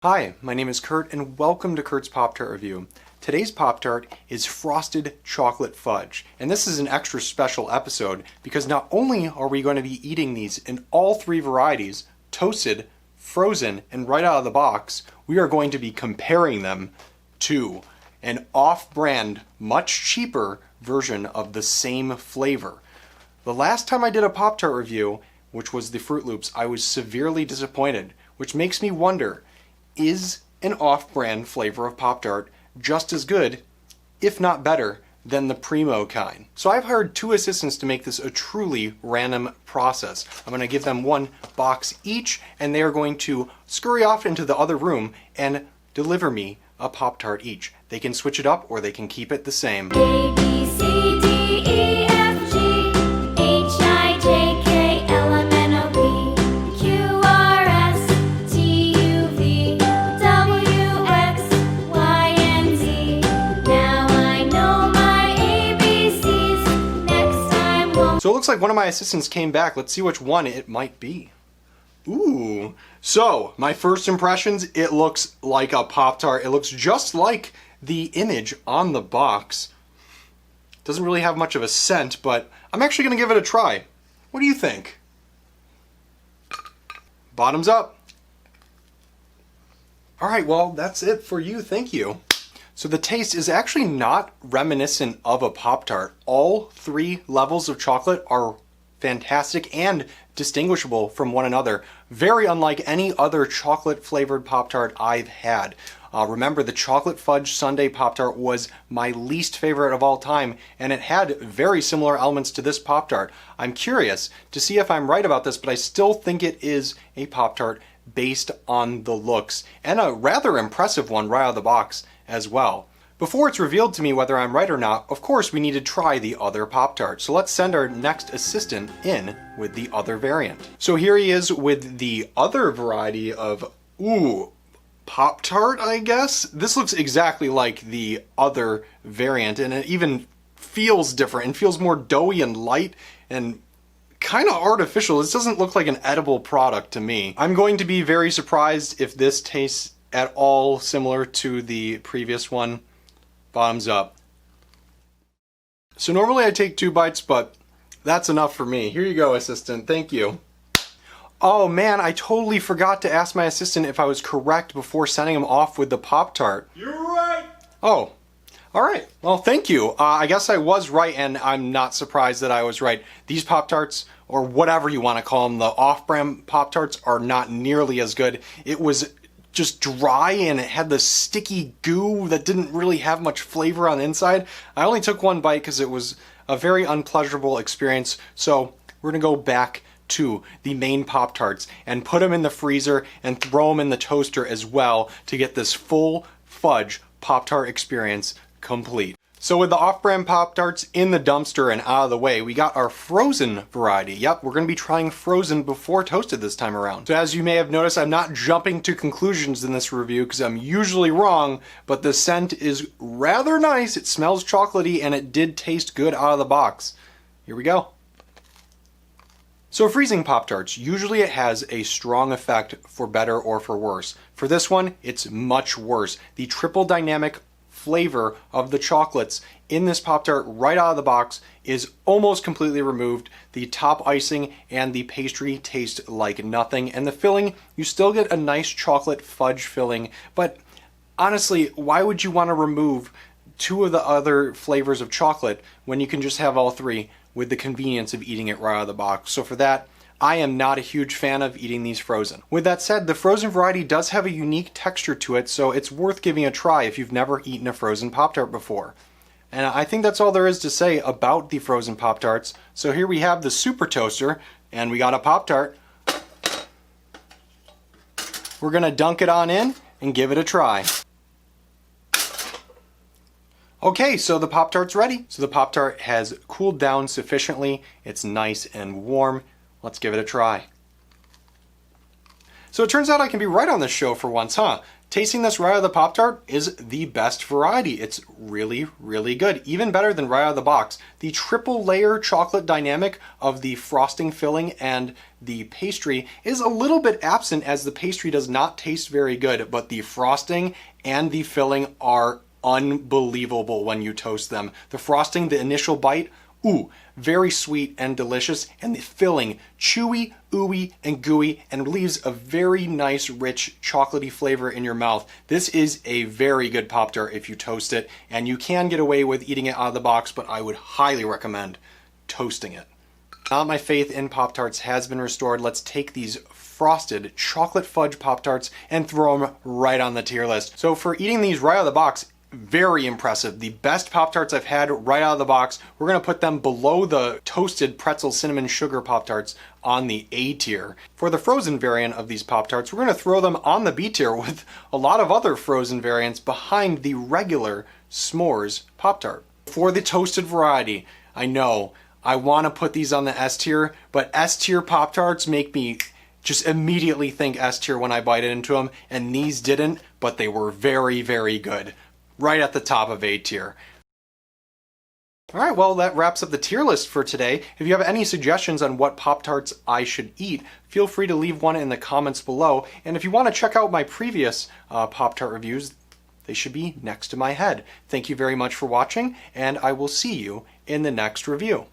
Hi, my name is Kurt and welcome to Kurt's Pop-Tart Review. Today's Pop-Tart is Frosted Chocolate Fudge, and this is an extra special episode because not only are we going to be eating these in all three varieties, toasted, frozen, and right out of the box, we are going to be comparing them to an off-brand, much cheaper version of the same flavor. The last time I did a Pop-Tart review, which was the Fruit Loops, I was severely disappointed, which makes me wonder, is an off-brand flavor of Pop-Tart just as good, if not better, than the Primo kind? So I've hired two assistants to make this a truly random process. I'm going to give them one box each, and they are going to scurry off into the other room and deliver me a Pop-Tart each. They can switch it up or they can keep it the same. A, B, C, D, E, F, G, H, I, J, K, L, M, N, O, P, Q, R, S, T, U, V, W, X, Y, and Z. Now I know my ABCs. Next time won't. So it looks like one of my assistants came back. Let's see which one it might be. Ooh. So, my first impressions, it looks like a Pop-Tart. It looks just like the image on the box. Doesn't really have much of a scent, but I'm actually going to give it a try. What do you think? Bottoms up. Alright, well, that's it for you. Thank you. So the taste is actually not reminiscent of a Pop-Tart. All three levels of chocolate are fantastic and distinguishable from one another. Very unlike any other chocolate flavored Pop-Tart I've had. Remember, the chocolate fudge sundae Pop-Tart was my least favorite of all time, and it had very similar elements to this Pop-Tart. I'm curious to see if I'm right about this, but I still think it is a Pop-Tart based on the looks, and a rather impressive one right out of the box as well. Before it's revealed to me whether I'm right or not, of course we need to try the other Pop-Tart. So let's send our next assistant in with the other variant. So here he is with the other variety of, Pop-Tart, I guess? This looks exactly like the other variant, and it even feels different and feels more doughy and light and kind of artificial. This doesn't look like an edible product to me. I'm going to be very surprised if this tastes at all similar to the previous one. Bottoms up. So normally I take 2 bites, but that's enough for me. Here you go, assistant. Thank you. Oh man, I totally forgot to ask my assistant if I was correct before sending him off with the Pop-Tart. You're right! Oh, alright. Well, thank you. I guess I was right, and I'm not surprised that I was right. These Pop-Tarts, or whatever you want to call them, the off-brand Pop-Tarts, are not nearly as good. It was just dry and it had this sticky goo that didn't really have much flavor on the inside. I only took 1 bite because it was a very unpleasurable experience, so we're gonna go back to the main Pop-Tarts and put them in the freezer and throw them in the toaster as well to get this full fudge Pop-Tart experience complete. So with the off-brand Pop-Tarts in the dumpster and out of the way, we got our frozen variety. Yep, we're going to be trying frozen before toasted this time around. So as you may have noticed, I'm not jumping to conclusions in this review because I'm usually wrong, but the scent is rather nice. It smells chocolatey and it did taste good out of the box. Here we go. So freezing Pop-Tarts, usually it has a strong effect for better or for worse. For this one, it's much worse. The triple dynamic flavor of the chocolates in this Pop-Tart right out of the box is almost completely removed. The top icing and the pastry taste like nothing, and the filling, you still get a nice chocolate fudge filling, but honestly, why would you want to remove 2 of the other flavors of chocolate when you can just have all 3 with the convenience of eating it right out of the box? So for that, I am not a huge fan of eating these frozen. With that said, the frozen variety does have a unique texture to it, so it's worth giving a try if you've never eaten a frozen Pop-Tart before. And I think that's all there is to say about the frozen Pop-Tarts. So here we have the Super Toaster, and we got a Pop-Tart. We're gonna dunk it on in and give it a try. Okay, so the Pop-Tart's ready. So the Pop-Tart has cooled down sufficiently. It's nice and warm. Let's give it a try. So it turns out I can be right on this show for once, huh? Tasting this right out of the Pop-Tart is the best variety. It's really, really good. Even better than right out of the box. The triple layer chocolate dynamic of the frosting filling and the pastry is a little bit absent, as the pastry does not taste very good, but the frosting and the filling are unbelievable when you toast them. The frosting, the initial bite, ooh, very sweet and delicious, and the filling, chewy, ooey, and gooey, and leaves a very nice, rich, chocolatey flavor in your mouth. This is a very good Pop-Tart if you toast it, and you can get away with eating it out of the box, but I would highly recommend toasting it. Now that my faith in Pop-Tarts has been restored, let's take these frosted chocolate fudge Pop-Tarts and throw them right on the tier list. So for eating these right out of the box, very impressive. The best Pop-Tarts I've had right out of the box. We're going to put them below the toasted pretzel cinnamon sugar Pop-Tarts on the A tier. For the frozen variant of these Pop-Tarts, we're going to throw them on the B tier with a lot of other frozen variants behind the regular s'mores Pop-Tart. For the toasted variety, I know I want to put these on the S tier, but S tier Pop-Tarts make me just immediately think S tier when I bite into them, and these didn't, but they were very, very good. Right at the top of A tier. All right, well, that wraps up the tier list for today. If you have any suggestions on what Pop-Tarts I should eat, feel free to leave one in the comments below. And if you want to check out my previous Pop-Tart reviews, they should be next to my head. Thank you very much for watching, and I will see you in the next review.